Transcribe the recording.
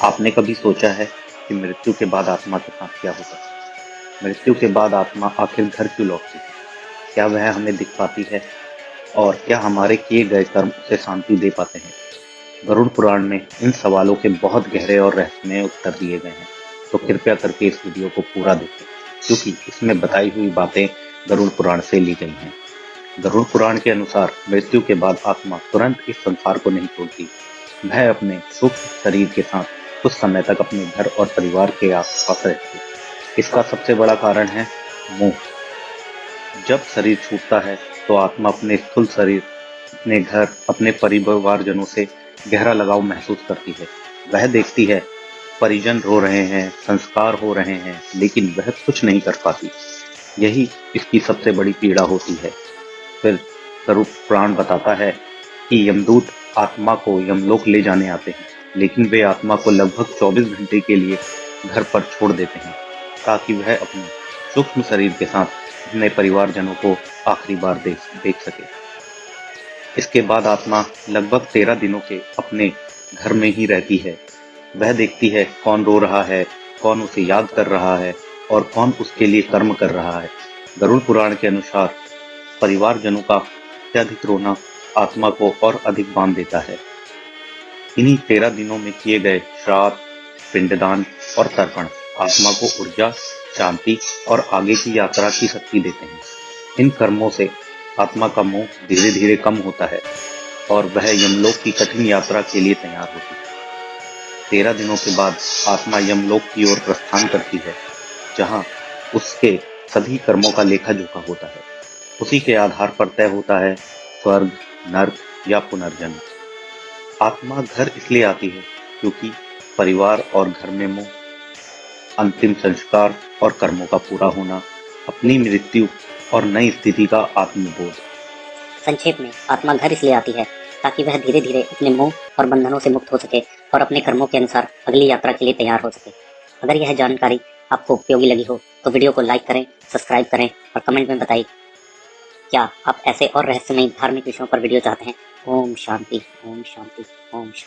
आपने कभी सोचा है कि मृत्यु के बाद आत्मा के साथ क्या होता है? मृत्यु के बाद आत्मा आखिर घर क्यों लौटती है? क्या वह हमें दिख पाती है? और क्या हमारे किए गए कर्म उसे शांति दे पाते हैं? गरुड़ पुराण में इन सवालों के बहुत गहरे और रहस्यमय उत्तर दिए गए हैं। तो कृपया करके इस वीडियो को पूरा देखें, क्योंकि इसमें बताई हुई बातें गरुड़ पुराण से ली गई हैं। गरुड़ पुराण के अनुसार मृत्यु के बाद आत्मा तुरंत इस संसार को नहीं छोड़ती। वह अपने सूक्ष्म शरीर के साथ कुछ समय तक अपने घर और परिवार के आसपास रहती है। इसका सबसे बड़ा कारण है मोह। जब शरीर छूटता है तो आत्मा अपने स्थूल शरीर, अपने घर, अपने परिवारजनों से गहरा लगाव महसूस करती है। वह देखती है परिजन रो रहे हैं, संस्कार हो रहे हैं, लेकिन वह कुछ नहीं कर पाती। यही इसकी सबसे बड़ी पीड़ा होती है। फिर गरुड़ पुराण बताता है कि यमदूत आत्मा को यमलोक ले जाने आते हैं, लेकिन वे आत्मा को लगभग 24 घंटे के लिए घर पर छोड़ देते हैं, ताकि वह अपने सूक्ष्म शरीर के साथ अपने परिवारजनों को आखिरी बार देख सके। इसके बाद आत्मा लगभग 13 दिनों के अपने घर में ही रहती है। वह देखती है कौन रो रहा है, कौन उसे याद कर रहा है और कौन उसके लिए कर्म कर रहा है। गरुड़ पुराण के अनुसार परिवारजनों का अत्यधिक रोना आत्मा को और अधिक बांध देता है। इन्हीं 13 दिनों में किए गए श्राद्ध, पिंडदान और तर्पण आत्मा को ऊर्जा, शांति और आगे की यात्रा की शक्ति देते हैं। इन कर्मों से आत्मा का मोह धीरे धीरे कम होता है और वह यमलोक की कठिन यात्रा के लिए तैयार होती है। 13 दिनों के बाद आत्मा यमलोक की ओर प्रस्थान करती है, जहाँ उसके सभी कर्मों का लेखा जोखा होता है। उसी के आधार पर तय होता है स्वर्ग, नर्क या पुनर्जन्म। आत्मा घर इसलिए आती है क्योंकि परिवार और घर में मोह, अंतिम संस्कार और कर्मों का पूरा होना, अपनी मृत्यु और नई स्थिति का आत्मबोध। संक्षेप में, आत्मा घर इसलिए आती है ताकि वह धीरे धीरे अपने मोह और बंधनों से मुक्त हो सके और अपने कर्मों के अनुसार अगली यात्रा के लिए तैयार हो सके। अगर यह जानकारी आपको उपयोगी लगी हो तो वीडियो को लाइक करें, सब्सक्राइब करें और कमेंट में बताइए क्या आप ऐसे और रहस्यमय धार्मिक विषयों पर वीडियो चाहते हैं। ओम शांति, ओम शांति, ओम शांति।